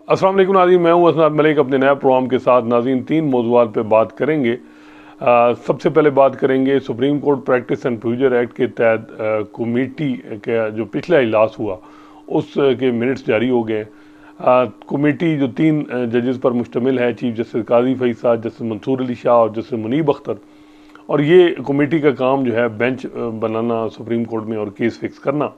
अस्सलाम वालेकुम नाज़रीन, मैं हूं असनाद मलिक। अपने नए प्रोग्राम के साथ नाज़रीन 3 मौज़ूआत पे बात करेंगे। सबसे पहले बात करेंगे supreme court practice and procedure act के तहत कमेटी का जो पिछला इजलास हुआ उसके मिनट्स जारी हो गए। कमेटी जो 3 जजेस पर मुश्तमिल है, चीफ जस्टिस काजी फैसल, जस्टिस मंसूर अली शाह और जस्टिस मुनीब अख्तर, और ये कमेटी का काम जो है बेंच बनाना सुप्रीम कोर्ट में और केस फिक्स करना।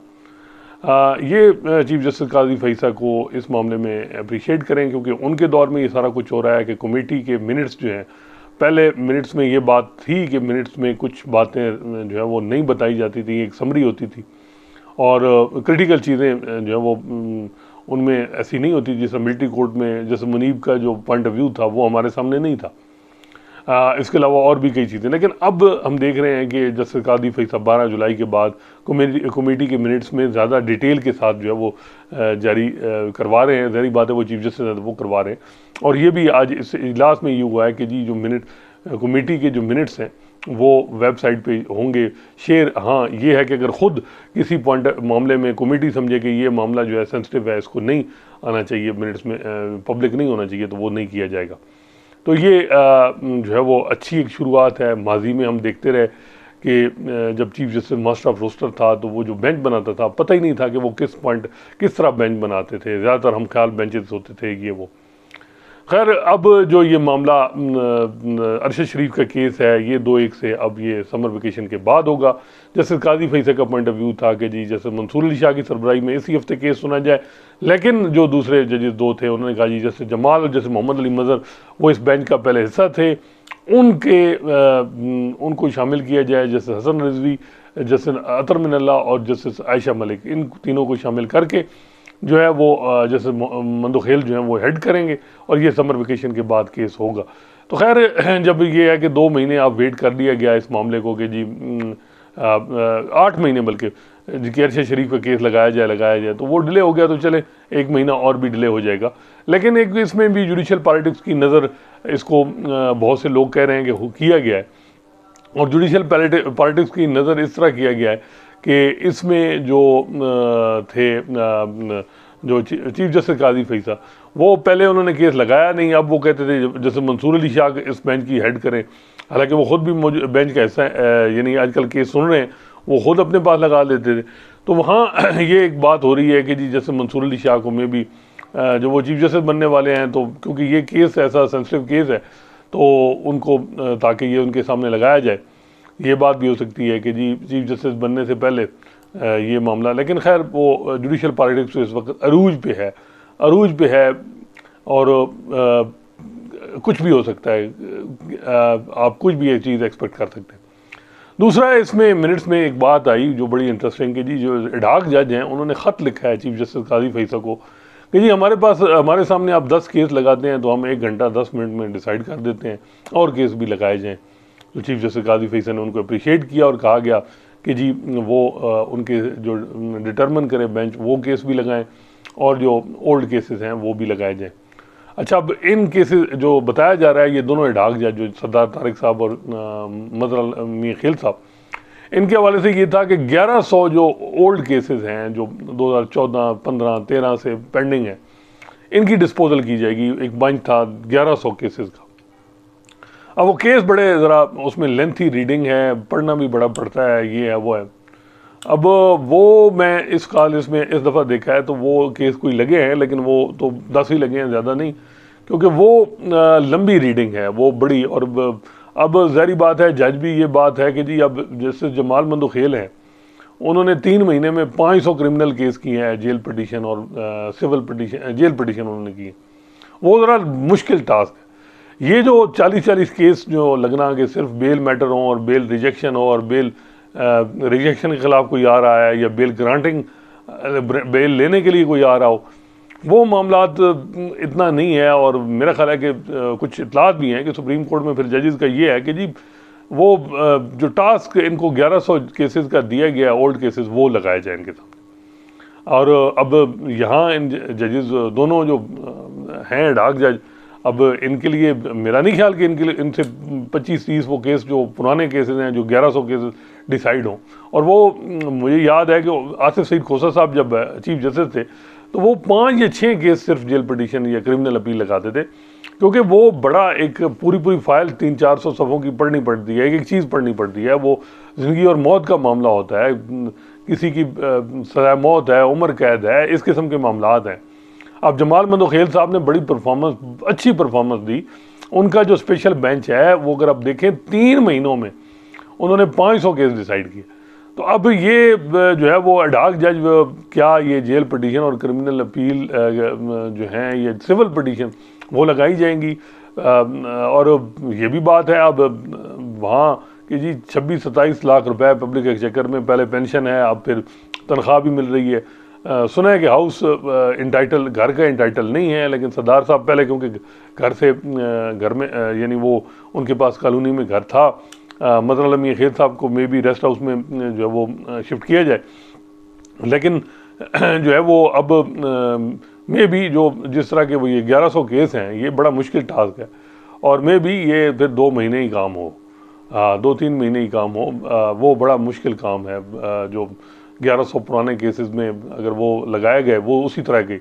ये चीफ जस्टिस काजी फैसल को इस मामले में अप्रिशिएट करें, क्योंकि उनके दौर में ये सारा कुछ हो रहा है कि कमेटी के मिनट्स जो हैं, पहले मिनट्स में ये बात थी कि मिनट्स में कुछ बातें जो है वो नहीं बताई जाती थी, एक समरी होती थी और क्रिटिकल चीज़ें जो है वो उनमें ऐसी नहीं होती। जैसे मिलिट्री कोर्ट में जैसे मुनीब का जो पॉइंट ऑफ व्यू था वो हमारे सामने नहीं था। इसके अलावा और भी कई चीज़ें, लेकिन अब हम देख रहे हैं कि जस्टिस कादी फैसल 12 जुलाई के बाद कमेटी के मिनट्स में ज़्यादा डिटेल के साथ जो है वो जारी करवा रहे हैं। ज़ाहिर बात है वो चीफ जस्टिस है तो वो करवा रहे हैं। और ये भी आज इस इजलास में ये हुआ है कि जी जो कमेटी के जो मिनट्स हैं वो वेबसाइट पे होंगे शेयर। हाँ, ये है कि अगर ख़ुद किसी पॉइंट मामले में कमेटी समझे कि ये मामला जो है सेंसिटिव है, इसको नहीं आना चाहिए मिनट्स में, पब्लिक नहीं होना चाहिए, तो वो नहीं किया जाएगा। तो ये जो है वो अच्छी एक शुरुआत है। माजी में हम देखते रहे कि जब chief justice master of roster था तो वो जो बेंच बनाता था, पता ही नहीं था कि वो किस तरह बेंच बनाते थे। ज़्यादातर हम ख्याल बेंचेस होते थे ये वो। खैर, अब जो ये मामला अरशद शरीफ का केस है, ये 2-1 से अब ये समर वेकेशन के बाद होगा। जैसे काजी फैसल का पॉइंट ऑफ व्यू था कि जी जैसे मंसूर अली शाह की सरबराही में इसी हफ्ते केस सुना जाए, लेकिन जो दूसरे जजेस 2 थे उन्होंने कहा जी जैसे जमाल और जैसे मोहम्मद अली मज़हर वो इस बेंच का पहले हिस्सा थे, उनको शामिल किया जाए। जैसे हसन रिजवी, जैसे अतर मिनल्ला और जस्टिस आयशा मलिक, इन तीनों को शामिल करके जो है वो जैसे मंदोखेल जो है वो हेड करेंगे और ये समर वेकेशन के बाद केस होगा। तो खैर, जब ये है कि 2 महीने आप वेट कर लिया गया इस मामले को कि जी 8 महीने बल्कि कि अरशद शरीफ का केस लगाया जाए, तो वो डिले हो गया, तो चले 1 महीना और भी डिले हो जाएगा। लेकिन एक इसमें भी जुडिशल पॉलिटिक्स की नज़र, इसको बहुत से लोग कह रहे हैं कि किया गया है, और जुडिशल पॉलिटिक्स की नज़र इस तरह किया गया है कि इसमें जो थे जो चीफ जस्टिस काजी फैसल, वो पहले उन्होंने केस लगाया नहीं। अब वो कहते थे जैसे मंसूर अली शाह इस बेंच की हेड करें, हालांकि वो ख़ुद भी बेंच का हिस्सा है, यानी आजकल केस सुन रहे हैं, वो ख़ुद अपने पास लगा लेते थे। तो वहाँ ये एक बात हो रही है कि जी जैसे मंसूर अली शाह को में भी जो वो चीफ जस्टिस बनने वाले हैं, तो क्योंकि ये केस ऐसा सेंसिटिव केस है तो उनको ताकि ये उनके सामने लगाया जाए, ये बात भी हो सकती है कि जी चीफ जस्टिस बनने से पहले ये मामला। लेकिन खैर, वो जुडिशल पॉलिटिक्स इस वक्त अरूज पे है और कुछ भी हो सकता है। आप कुछ भी एक चीज़ एक्सपेक्ट कर सकते हैं। दूसरा, इसमें मिनट्स में एक बात आई जो बड़ी इंटरेस्टिंग कि जी जो एडहॉक जज हैं उन्होंने ख़त लिखा है चीफ जस्टिस काजी फैसल को कि जी हमारे सामने आप 10 केस लगाते हैं तो हम 1 घंटा 10 मिनट में डिसाइड कर देते हैं, और केस भी लगाए जाएँ। तो चीफ जस्टिस काजी फैसल ने उनको अप्रिशिएट किया और कहा गया कि जी वो उनके जो डिटरमिन करे बेंच, वो केस भी लगाएं और जो ओल्ड केसेस हैं वो भी लगाए जाएं। अच्छा, अब इन केसेस जो बताया जा रहा है, ये दोनों एडहॉक जज जो सरदार तारिक साहब और मज़हर मियां खेल साहब, इनके हवाले से ये था कि 1100 जो ओल्ड केसेस हैं जो 2014, 15, 13 से पेंडिंग है, इनकी डिस्पोजल की जाएगी। एक बेंच था 1100 केसेस का। अब वो केस बड़े ज़रा उसमें लेंथी रीडिंग है, पढ़ना भी बड़ा पड़ता है, ये है वो है। अब वो मैं इस दफ़ा देखा है तो वो केस कोई लगे हैं, लेकिन वो तो 10 ही लगे हैं, ज़्यादा नहीं, क्योंकि वो लंबी रीडिंग है, वो बड़ी। और अब ज़ाहिर बात है, जज भी ये बात है कि जी अब जैसे जमाल मंदोखेल हैं, उन्होंने 3 महीने में 500 क्रिमिनल केस किए हैं, जेल पिटीशन और सिविल पिटीशन, जेल पिटीशन उन्होंने किए। वो ज़रा मुश्किल टास्क है। ये जो 40-40 केस जो लगना कि सिर्फ बेल मैटर हो और बेल रिजेक्शन हो, और बेल रिजेक्शन के ख़िलाफ़ कोई आ रहा है या बेल ग्रांटिंग, बेल लेने के लिए कोई आ रहा हो, वो मामलात इतना नहीं है। और मेरा ख्याल है कि कुछ इतलात भी हैं कि सुप्रीम कोर्ट में फिर जजेस का ये है कि जी वो जो टास्क इनको 1100 केसेस का दिया गया ओल्ड केसेस, वो लगाए जाए इनके सामने। और अब यहाँ इन जजेस दोनों जो हैं एडहॉक जज, अब इनके लिए मेरा नहीं ख्याल कि इनसे 25-30 वो केस जो पुराने केसेस हैं, जो 1100 केसेस डिसाइड हों। और वो मुझे याद है कि आसिफ सईद खोसा साहब जब चीफ जस्टिस थे तो वो 5 या 6 केस सिर्फ जेल पिटीशन या क्रिमिनल अपील लगाते थे, क्योंकि वो बड़ा एक पूरी फाइल 300-400 सफ़ों की पढ़नी पड़ती है, एक चीज़ पढ़नी पड़ती है, वो ज़िंदगी और मौत का मामला होता है, किसी की सज़ा मौत है, उम्र कैद है, इस किस्म के मामलात हैं। अब जमाल मंदोखेल साहब ने बड़ी अच्छी परफॉर्मेंस दी। उनका जो स्पेशल बेंच है वो अगर आप देखें 3 महीनों में उन्होंने 500 केस डिसाइड किए। तो अब ये जो है वो एडहॉक जज क्या ये जेल पिटीशन और क्रिमिनल अपील जो हैं ये सिविल पिटीशन वो लगाई जाएंगी। और ये भी बात है अब वहाँ कि जी 26-27 लाख रुपए पब्लिक एक्सचेकर में पहले पेंशन है, अब फिर तनख्वाह भी मिल रही है। सुना है कि हाउस घर का इंटाइटल नहीं है, लेकिन सरदार साहब पहले क्योंकि घर में यानी वो उनके पास कॉलोनी में घर था, मदन अली खेर साहब को मे बी रेस्ट हाउस में जो है वो शिफ्ट किया जाए, लेकिन जो है वो अब मे बी जो जिस तरह के वो ये 1100 केस हैं ये बड़ा मुश्किल टास्क है, और मे बी ये फिर 2 महीने ही काम हो, 2-3 महीने ही काम हो, वो बड़ा मुश्किल काम है। जो 1100 पुराने केसेस में अगर वो लगाए गए वो उसी तरह के,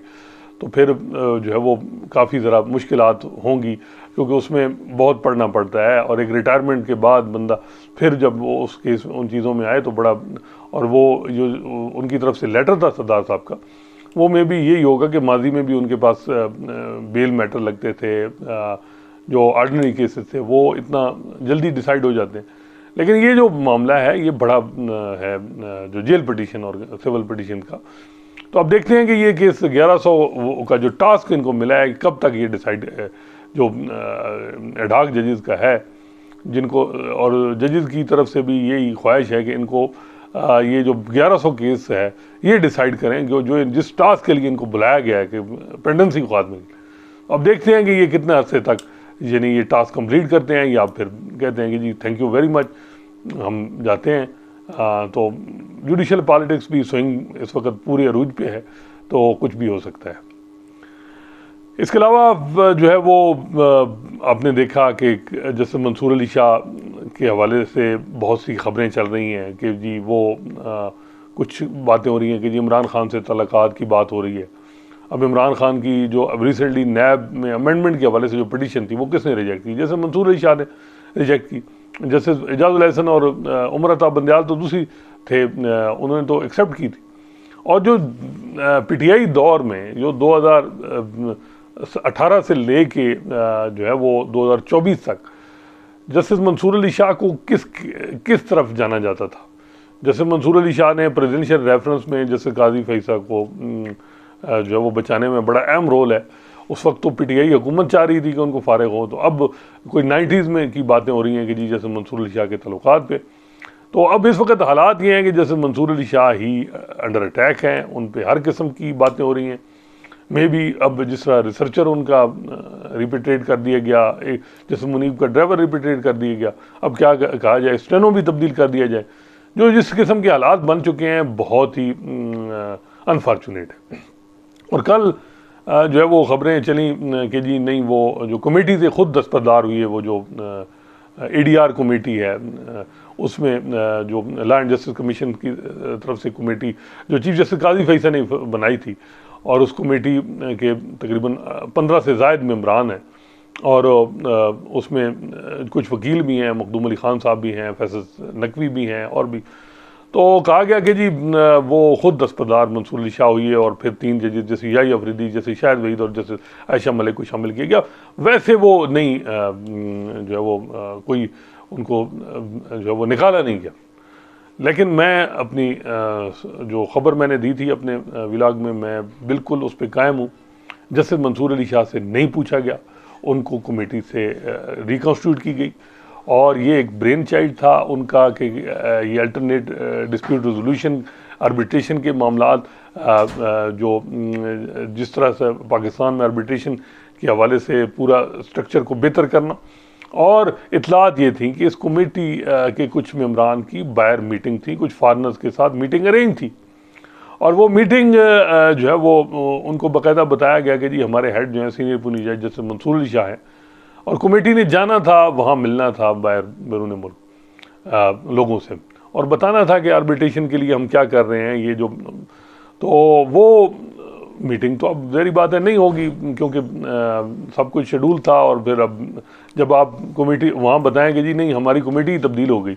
तो फिर जो है वो काफ़ी ज़रा मुश्किलात होंगी, क्योंकि उसमें बहुत पढ़ना पड़ता है, और एक रिटायरमेंट के बाद बंदा फिर जब वो उस केस उन चीज़ों में आए तो बड़ा, और वो जो उनकी तरफ से लेटर था सरदार साहब का, वो में भी यही होगा कि माजी में भी उनके पास बेल मैटर लगते थे, जो ऑर्डिनरी केसेस थे वो इतना जल्दी डिसाइड हो जाते हैं। लेकिन ये जो मामला है ये बड़ा है जो जेल पिटीशन और सिविल पिटीशन का। तो अब देखते हैं कि ये केस 1100 का जो टास्क इनको मिला है कब तक ये डिसाइड जो एडहॉक जजेस का है, जिनको और जजेस की तरफ से भी यही ख्वाहिश है कि इनको ये जो 1100 केस है ये डिसाइड करें जो जिस टास्क के लिए इनको बुलाया गया है कि पेंडेंसी को खात्मे। अब देखते हैं कि ये कितने अरसे तक यानी ये टास्क कंप्लीट करते हैं, या फिर कहते हैं कि जी थैंक यू वेरी मच हम जाते हैं। तो जुडिशल पॉलिटिक्स भी स्विंग इस वक्त पूरे अरूज पे है, तो कुछ भी हो सकता है। इसके अलावा जो है वो आपने देखा कि जैसे मंसूर अली शाह के हवाले से बहुत सी खबरें चल रही हैं कि जी वो कुछ बातें हो रही हैं कि जी इमरान खान से तलाक़ात की बात हो रही है। अब इमरान खान की जो अब रिसेंटली नैब में अमेंडमेंट के हवाले से जो पिटीशन थी वो किसने रिजेक्ट की? जैसे मंसूर अली शाह ने रिजेक्ट की, जैसे एजाजुल अहसन और उमर अता बंदयाल तो दूसरी थे, उन्होंने तो एक्सेप्ट की थी। और जो पीटीआई दौर में जो 2018 से ले के जो है वो 2024 तक जस्टिस मंसूर अली शाह को किस तरफ जाना जाता था। जैसे मंसूर अली शाह ने प्रेसिडेंशियल रेफरेंस में जैसे काजी फैसा को जो है वो बचाने में बड़ा अहम रोल है। उस वक्त तो पीटीआई हुकूमत चाह रही थी कि उनको फारिग हो, तो अब कोई 90s में की बातें हो रही हैं कि जी जैसे मंसूर अली शाह के तल्लुकात पे। तो अब इस वक्त हालात ये हैं कि जैसे मंसूर अली शाह ही अंडर अटैक हैं, उन पे हर किस्म की बातें हो रही हैं। मे भी अब जिस तरह रिसर्चर उनका रिपीटेड कर दिया गया, जैसे मुनीब का ड्राइवर रिपीटेड कर दिया गया, अब क्या कहा जाए, स्टेनो भी तब्दील कर दिया जाए। जो जिस किस्म के हालात बन चुके हैं बहुत ही अनफॉर्चुनेट है। और कल जो है वो खबरें चली कि जी नहीं वो जो कमेटी से खुद दस्तबरदार हुई है, वो जो ADR कमेटी है उसमें जो लॉ एंड जस्टिस कमीशन की तरफ से कमेटी जो चीफ जस्टिस काजी फैसल ने बनाई थी, और उस कमेटी के तकरीबन 15 से ज़ायद मेंबरान हैं, और उसमें कुछ वकील भी हैं, मखदूम अली ख़ान साहब भी हैं, फैसल नकवी भी हैं, और भी। तो कहा गया कि जी वो ख़ुद दस्तबरदार मंसूर अली शाह हुई है, और फिर 3 जजेस जैसे याही अफरीदी, जैसे शाहिद वहीद और जैसे आयशा मलिक को शामिल किया गया। वैसे वो नहीं जो है वो कोई उनको जो है वो निकाला नहीं गया। लेकिन मैं अपनी जो ख़बर मैंने दी थी अपने व्लॉग में, मैं बिल्कुल उस पर कायम हूँ। जस्टिस मंसूर अली शाह से नहीं पूछा गया, उनको कमेटी से रिकॉन्स्टिट्यूट की गई, और ये एक ब्रेन चाइल्ड था उनका कि ये अल्टरनेट डिस्प्यूट रेजोल्यूशन आर्बिट्रेशन के मामलात जो जिस तरह से पाकिस्तान में आर्बिट्रेशन के हवाले से पूरा स्ट्रक्चर को बेहतर करना। और इतलात ये थी कि इस कमेटी के कुछ मेंबरान की बाहर मीटिंग थी, कुछ फॉरनर्स के साथ मीटिंग अरेंज थी, और वो मीटिंग जो है वो उनको बाकायदा बताया गया कि जी हमारे हेड जो है सीनियर पुलिस जज जैसे मंसूर अली शाह हैं, और कमेटी ने जाना था, वहाँ मिलना था बाहर बैरून मुल्क लोगों से, और बताना था कि आर्बिट्रेशन के लिए हम क्या कर रहे हैं। ये जो तो वो मीटिंग तो अब ज़ाहिर बात है नहीं होगी, क्योंकि सब कुछ शेड्यूल था। और फिर अब जब आप कमेटी वहाँ बताएं कि जी नहीं हमारी कमेटी तब्दील हो गई,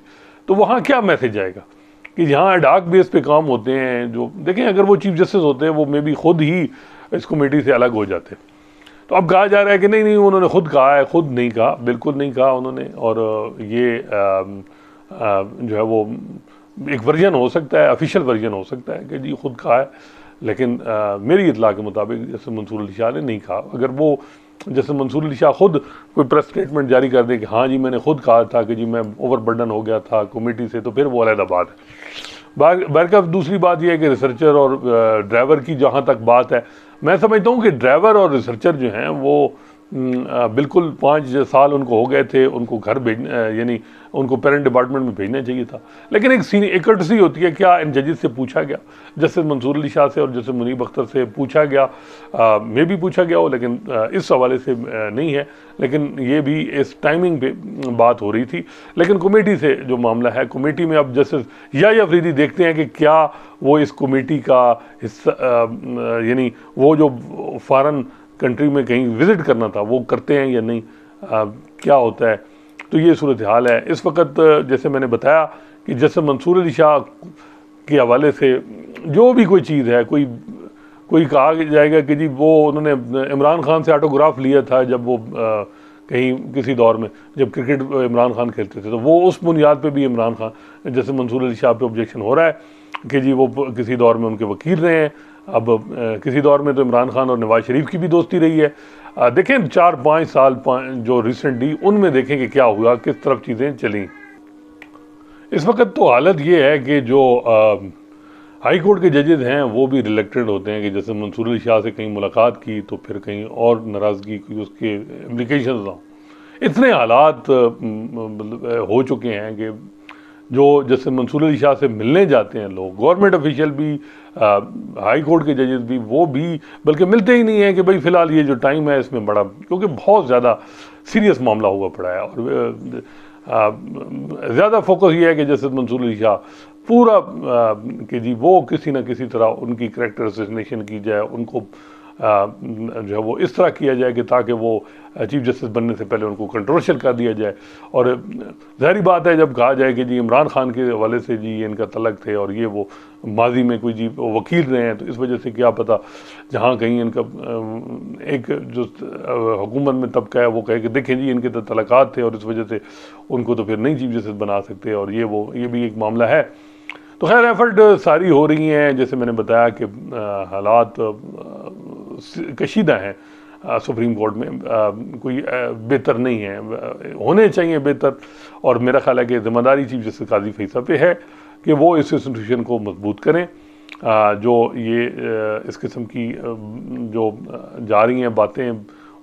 तो वहाँ क्या मैसेज आएगा कि जहाँ एडाक बेस पे काम होते हैं। जो देखें, अगर वो चीफ जस्टिस होते हैं वो मे बी खुद ही इस कमेटी से अलग हो जाते। तो अब कहा जा रहा है कि नहीं नहीं उन्होंने खुद कहा है। खुद नहीं कहा, बिल्कुल नहीं कहा उन्होंने। और ये जो है वो एक वर्जन हो सकता है, ऑफिशियल वर्जन हो सकता है कि जी खुद कहा है, लेकिन मेरी इतला के मुताबिक जैसे मंसूर अली शाह ने नहीं कहा। अगर वो जैसे मंसूर अली शाह खुद कोई प्रेस स्टेटमेंट जारी कर दे कि हाँ जी मैंने खुद कहा था कि जी मैं ओवरबर्डन हो गया था कमेटी से, तो फिर वो अलग बात है। बहरकफ दूसरी बात यह है कि रिसर्चर और ड्राइवर की जहाँ तक बात है, मैं समझता हूँ कि ड्राइवर और रिसर्चर जो हैं वो बिल्कुल 5 साल उनको हो गए थे, उनको घर यानी उनको पेरेंट डिपार्टमेंट में भेजना चाहिए था। लेकिन एक कर्टसी होती है, क्या इन जजेस से पूछा गया? जस्टिस मंसूर अली शाह से और जस्टिस मुनीब अख्तर से पूछा गया, मे भी पूछा गया हो, लेकिन इस हवाले से नहीं है। लेकिन ये भी इस टाइमिंग पे बात हो रही थी। लेकिन कमेटी से जो मामला है, कमेटी में अब जस्टिस या अफरीदी देखते हैं कि क्या वो इस कमेटी का हिस्सा, यानी वो जो फॉरेन कंट्री में कहीं विज़िट करना था वो करते हैं या नहीं, क्या होता है। तो ये सूरत हाल है इस वक्त। जैसे मैंने बताया कि जैसे मंसूर अली शाह के हवाले से जो भी कोई चीज़ है, कोई कहा जाएगा कि जी वो उन्होंने इमरान खान से ऑटोग्राफ लिया था जब वो कहीं किसी दौर में जब क्रिकेट इमरान खान खेलते थे, तो वो उस बुनियाद पे भी इमरान खान जैसे मंसूर अली शाह पे ऑब्जेक्शन हो रहा है कि जी वो किसी दौर में उनके वकील रहे हैं। अब किसी दौर में तो इमरान खान और नवाज शरीफ की भी दोस्ती रही है। देखें 4-5 साल जो रिसेंटली उनमें देखें कि क्या हुआ, किस तरफ चीज़ें चली। इस वक्त तो हालत ये है कि जो हाई कोर्ट के जजेस हैं वो भी रिलेक्टेड होते हैं कि जैसे मंसूर अली शाह से कहीं मुलाकात की तो फिर कहीं और नाराज़गी की उसके इम्प्लिकेशंस हों। इतने हालात हो चुके हैं कि जो जैसे मंसूर अली शाह से मिलने जाते हैं लोग, गवर्नमेंट ऑफिशियल भी, हाई कोर्ट के जजेस भी, वो भी बल्कि मिलते ही नहीं हैं कि भाई फ़िलहाल ये जो टाइम है इसमें बड़ा, क्योंकि बहुत ज़्यादा सीरियस मामला हुआ पड़ा है। और ज़्यादा फोकस ये है कि जैसे मंसूर अली शाह पूरा कि जी वो किसी न किसी तरह उनकी करैक्टर असैसिनेशन की जाए, उनको जो है वो इस तरह किया जाए कि ताकि वो चीफ जस्टिस बनने से पहले उनको कंट्रोवर्शियल कर दिया जाए। और ज़ाहिर बात है जब कहा जाए कि जी इमरान खान के हवाले से जी इनका तलक थे और ये वो माजी में कोई जी वकील रहे हैं, तो इस वजह से क्या पता जहाँ कहीं इनका एक जो हुकूमत में तबका है वो कहे कि देखें जी इनके तो तलक़ात थे और इस वजह से उनको तो फिर नहीं चीफ जस्टिस बना सकते, और ये भी एक मामला है। तो खैर एफर्ट सारी हो रही हैं। जैसे मैंने बताया कि हालात कशीदा हैं सुप्रीम कोर्ट में, कोई बेहतर नहीं है, होने चाहिए बेहतर। और मेरा ख्याल है कि ज़िम्मेदारी चीफ जस्टिस काजी फैसल पे है कि वो इस इंस्टीट्यूशन को मजबूत करें। जो ये इस किस्म की जो जा रही हैं बातें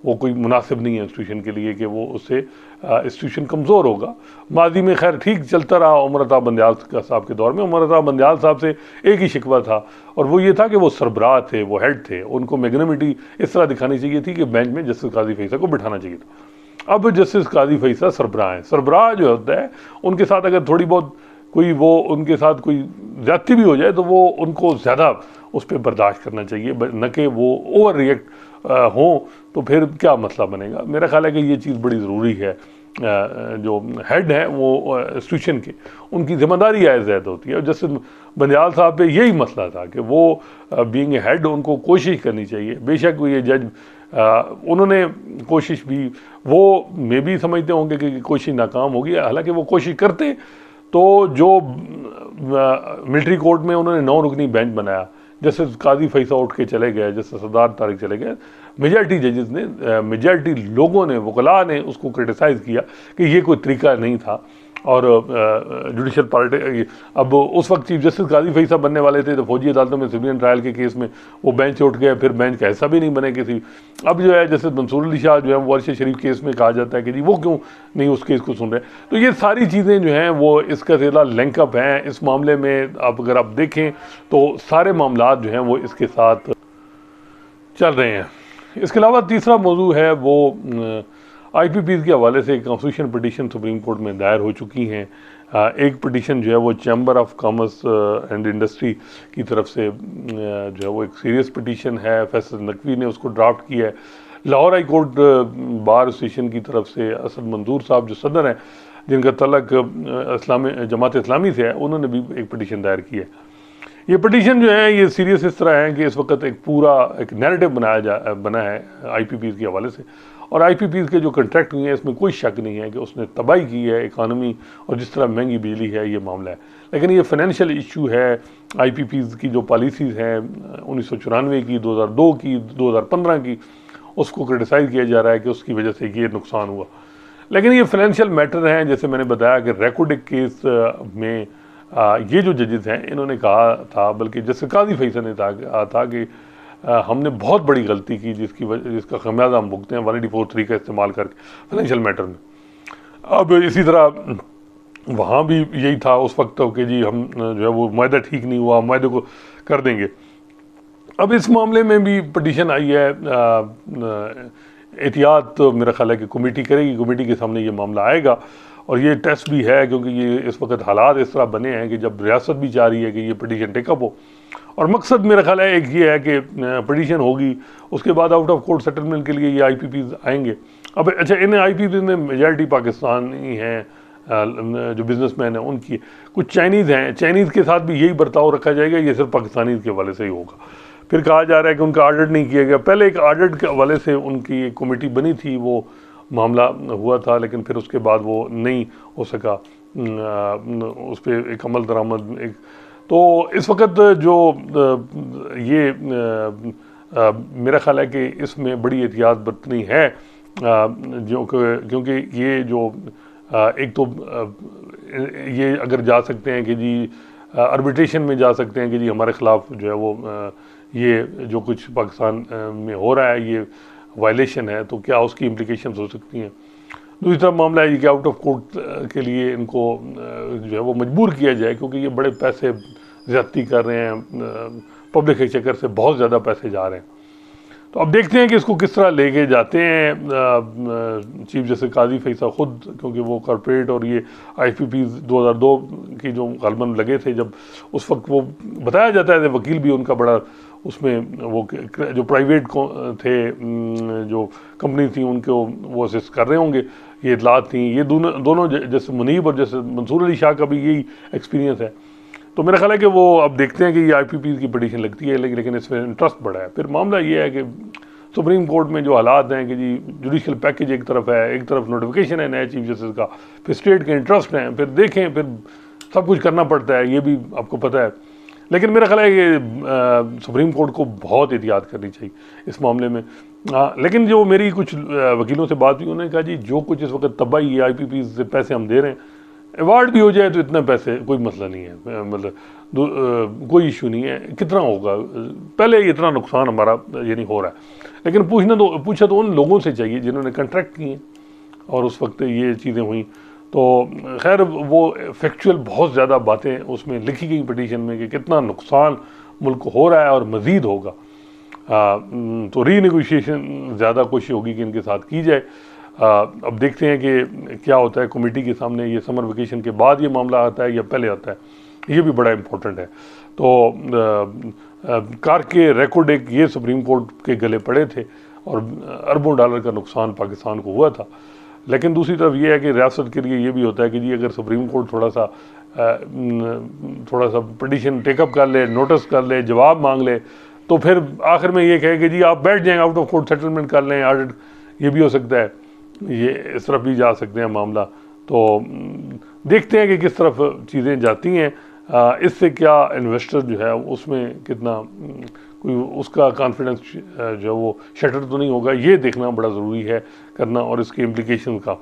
वो कोई मुनासिब नहीं है इंस्टीट्यूशन के लिए कि वो उससे इंस्टीट्यूशन कमज़ोर होगा। माजी में खैर ठीक चलता रहा उमर अता बंदयाल साहब के दौर में। उमर अता बंदयाल साहब से एक ही शिकवा था और वो ये था कि वो सरबराह थे, वो हेड थे, उनको मैग्नेमिटी इस तरह दिखानी चाहिए थी कि बेंच में जस्टिस काजी फैसल को बिठाना चाहिए था। अब जस्टिस काजी फैसल सरबराह हैं। सरबराह जो होता है उनके साथ अगर थोड़ी बहुत कोई वो उनके साथ कोई ज़्यादती भी हो जाए तो वो उनको ज़्यादा उस पर बर्दाश्त करना चाहिए, न कि वो ओवर रिएक्ट हों, तो फिर क्या मसला बनेगा। मेरा ख्याल है कि ये चीज़ बड़ी ज़रूरी है। जो हेड हैं वो इंस्टीट्यूशन के, उनकी जिम्मेदारी आय ज़्यादा होती है। और जस्टिस बंदयाल साहब पे यही मसला था कि वो बीइंग ए हेड उनको कोशिश करनी चाहिए। बेशक ये जज उन्होंने कोशिश भी, वो मे भी समझते होंगे कि कोशिश नाकाम होगी, हालांकि वो कोशिश करते तो जो मिलिट्री कोर्ट में उन्होंने 9 रुकनी बेंच बनाया, जैसे काजी फैसल उठ के चले गए, जैसे सरदार तारिक चले गए, मेजॉरिटी जजेस ने, मेजॉरिटी लोगों ने, वकला ने उसको क्रिटिसाइज़ किया कि ये कोई तरीका नहीं था। और जुडिशल पार्टी अब उस वक्त चीफ जस्टिस काजी फैसल बनने वाले थे, तो फौजी अदालतों में सिविलियन ट्रायल के केस में वो बेंच उठ गए, फिर बेंच का ऐसा भी नहीं बने किसी। अब जो है जैसे मंसूर अली शाह जो है वो अरशद शरीफ केस में कहा जाता है कि जी वो क्यों नहीं उस केस को सुन रहे। तो ये सारी चीज़ें जो हैं वो इसका ज़्यादा लिंकअप हैं इस मामले में। आप अगर आप देखें तो सारे मामला जो हैं वो इसके साथ चल रहे हैं। इसके अलावा तीसरा मौजू है वो IPPs के हवाले से कॉन्स्टिट्यूशन पिटीशन सुप्रीम कोर्ट में दायर हो चुकी हैं, एक पिटीशन जो है वो chamber of commerce and industry की तरफ से जो है वो एक सीरियस पिटीशन है, फैसल नकवी ने उसको ड्राफ्ट किया है। Lahore high court bar association की तरफ से असद मंजूर साहब जो सदर हैं, जिनका तलक जमात इस्लामी से है, उन्होंने भी एक पिटीशन दायर की है। ये पिटीशन जो है ये सीरियस इस तरह है कि इस वक्त एक पूरा एक नैरेटिव बना है IPPs के हवाले से, और IPPs के जो कंट्रैक्ट हुए हैं इसमें कोई शक नहीं है कि उसने तबाही की है इकानमी, और जिस तरह महंगी बिजली है ये मामला है। लेकिन ये फाइनेंशियल इशू है, IPPs की जो पॉलिसीज़ हैं 1994 की, 2002 की, 2015 की, उसको क्रिटिसाइज़ किया जा रहा है कि उसकी वजह से ये नुकसान हुआ। लेकिन ये फाइनेंशियल मैटर हैं, जैसे मैंने बताया कि रेकोडिक केस में ये जो जजेस हैं इन्होंने कहा था, बल्कि जैसे काजी फैसल ने कहा था कि हमने बहुत बड़ी गलती की जिसका खमियाजा हम भुगते हैं 184(3) का इस्तेमाल करके फाइनेंशियल मैटर में। अब इसी तरह वहाँ भी यही था उस वक्त कि जी हम जो है वो मायदा ठीक नहीं हुआ, मायदे को कर देंगे। अब इस मामले में भी पटिशन आई है, एहतियात तो मेरा ख्याल है कि कमेटी करेगी, कमेटी के सामने ये मामला आएगा, और ये टेस्ट भी है क्योंकि ये इस वक्त हालात इस तरह बने हैं कि जब रियासत भी चाह रही है कि ये पटिशन टेकअप हो, और मकसद मेरा ख्याल है एक ये है कि पटिशन होगी, उसके बाद आउट ऑफ कोर्ट सेटलमेंट के लिए ये IPPs आएंगे। अब अच्छा, इन IPPs में मेजॉरिटी पाकिस्तानी हैं, जो बिजनेसमैन हैं उनकी, कुछ चाइनीज़ हैं, चाइनीज़ के साथ भी यही बर्ताव रखा जाएगा, ये सिर्फ पाकिस्तानी के हवाले से ही होगा। फिर कहा जा रहा है कि उनका ऑडिट नहीं किया गया, पहले एक ऑडिट के हवाले से उनकी एक कमेटी बनी थी, वो मामला हुआ था, लेकिन फिर उसके बाद वो नहीं हो सका, उस पर एक अमल दरामद एक। तो इस वक्त जो ये मेरा ख्याल है कि इसमें बड़ी एहतियात बरतनी है, जो क्योंकि ये जो एक तो ये अगर जा सकते हैं कि जी आर्बिट्रेशन में जा सकते हैं कि जी हमारे ख़िलाफ़ जो है वो ये जो कुछ पाकिस्तान में हो रहा है ये वायलेशन है, तो क्या उसकी इम्प्लिकेशंस हो सकती हैं। दूसरी तरफ मामला है कि आउट ऑफ कोर्ट के लिए इनको जो है वो मजबूर किया जाए, क्योंकि ये बड़े पैसे ज़्यादती कर रहे हैं, पब्लिक एक्सचेकर से बहुत ज़्यादा पैसे जा रहे हैं। तो अब देखते हैं कि इसको किस तरह लेके जाते हैं चीफ जस्टिस काजी फैसल ख़ुद, क्योंकि वो कॉर्पोरेट और ये IPPs 2002 की जो गलबन लगे थे, जब उस वक्त वो बताया जाता है वकील भी उनका बड़ा उसमें वो जो प्राइवेट थे जो कंपनी थी उनको वो असिस्ट कर रहे होंगे, ये इतलात थी। ये दोनों जैसे मुनीब और जैसे मंसूर अली शाह का भी यही एक्सपीरियंस है। तो मेरा ख्याल है कि वो अब देखते हैं कि ये IPPs की पटिशन लगती है, लेकिन इसमें इंटरेस्ट बढ़ा है। फिर मामला ये है कि सुप्रीम कोर्ट में जो हालात हैं कि जी जुडिशल पैकेज एक तरफ है, एक तरफ नोटिफिकेशन है नए चीफ जस्टिस का, फिर स्टेट के इंटरेस्ट हैं, फिर देखें, फिर सब कुछ करना पड़ता है, ये भी आपको पता है। लेकिन मेरा ख्याल है कि सुप्रीम कोर्ट को बहुत एहतियात करनी चाहिए इस मामले में। लेकिन जो मेरी कुछ वकीलों से बात हुई, उन्होंने कहा जी जो कुछ इस वक्त तबाही है, IPPs से पैसे हम दे रहे हैं, अवार्ड भी हो जाए तो इतना पैसे कोई मसला नहीं है, मतलब कोई इशू नहीं है, कितना होगा, पहले इतना नुकसान हमारा ये नहीं हो रहा है। लेकिन पूछा तो उन लोगों से चाहिए जिन्होंने कॉन्ट्रैक्ट किए और उस वक्त ये चीज़ें हुई। तो खैर वो फैक्चुअल बहुत ज़्यादा बातें उसमें लिखी गई पिटीशन में कि कितना नुकसान मुल्क को हो रहा है और मज़ीद होगा। तो रीनेगोशिएशन ज़्यादा कोशिश होगी कि इनके साथ की जाए। अब देखते हैं कि क्या होता है कमेटी के सामने, ये समर वेकेशन के बाद ये मामला आता है या पहले आता है, ये भी बड़ा इम्पोर्टेंट है। तो कार के रिकॉर्ड एक ये सुप्रीम कोर्ट के गले पड़े थे और अरबों डॉलर का नुकसान पाकिस्तान को हुआ था। लेकिन दूसरी तरफ ये है कि रियासत के लिए ये भी होता है कि जी अगर सुप्रीम कोर्ट थोड़ा सा पिटीशन टेकअप कर ले, नोटिस कर ले, जवाब मांग ले, तो फिर आखिर में ये कहे कि जी आप बैठ जाएँ, आउट ऑफ कोर्ट सेटलमेंट कर लें, ऑडिट, ये भी हो सकता है, ये इस तरफ भी जा सकते हैं मामला। तो देखते हैं कि किस तरफ चीज़ें जाती हैं। इससे क्या इन्वेस्टर जो है उसमें कितना कोई उसका कॉन्फिडेंस जो है वो शटर तो नहीं होगा, ये देखना बड़ा ज़रूरी है करना, और इसके इम्प्लिकेशन का।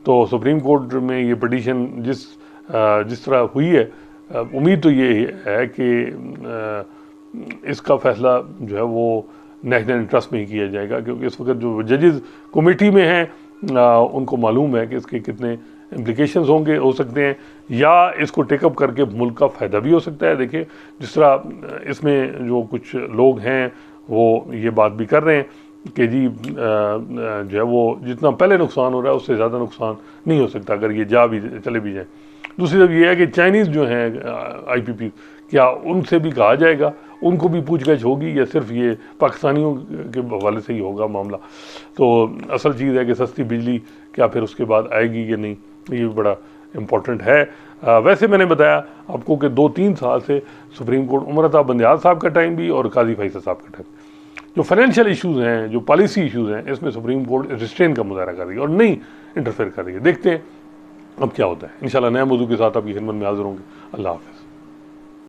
तो सुप्रीम कोर्ट में ये पिटीशन जिस तरह हुई है, उम्मीद तो ये है कि इसका फ़ैसला जो है वो नेशनल इंटरेस्ट में ही किया जाएगा, क्योंकि इस वक्त जो जजेस कमेटी में हैं उनको मालूम है कि इसके कितने इम्प्लिकेशंस हो सकते हैं, या इसको टेकअप करके मुल्क का फ़ायदा भी हो सकता है। देखिए जिस तरह इसमें जो कुछ लोग हैं वो ये बात भी कर रहे हैं कि जी जो है वो जितना पहले नुकसान हो रहा है उससे ज़्यादा नुकसान नहीं हो सकता अगर ये चले भी जाए। दूसरी तरफ ये है कि चाइनीज़ जो हैं IPP, क्या उनसे भी कहा जाएगा, उनको भी पूछगछ होगी, या सिर्फ ये पाकिस्तानियों के हवाले से ही होगा मामला। तो असल चीज़ है कि सस्ती बिजली क्या फिर उसके बाद आएगी या नहीं, ये बड़ा इम्पोर्टेंट है। वैसे मैंने बताया आपको कि 2-3 साल से सुप्रीम कोर्ट उमर अता बंदयाल साहब का टाइम भी और काजी फैसल साहब का टाइम, जो फाइनेंशियल इश्यूज़ हैं, जो पॉलिसी इश्यूज़ हैं, इसमें सुप्रीम कोर्ट रिस्ट्रेन का मुजाहरा कर रही है और नहीं इंटरफेयर कर रही है। देखते हैं अब क्या होता है। इंशाल्लाह नए मौजू के साथ आपकी खिदमत में हाजिर होंगे। अल्लाह हाफ़िज़।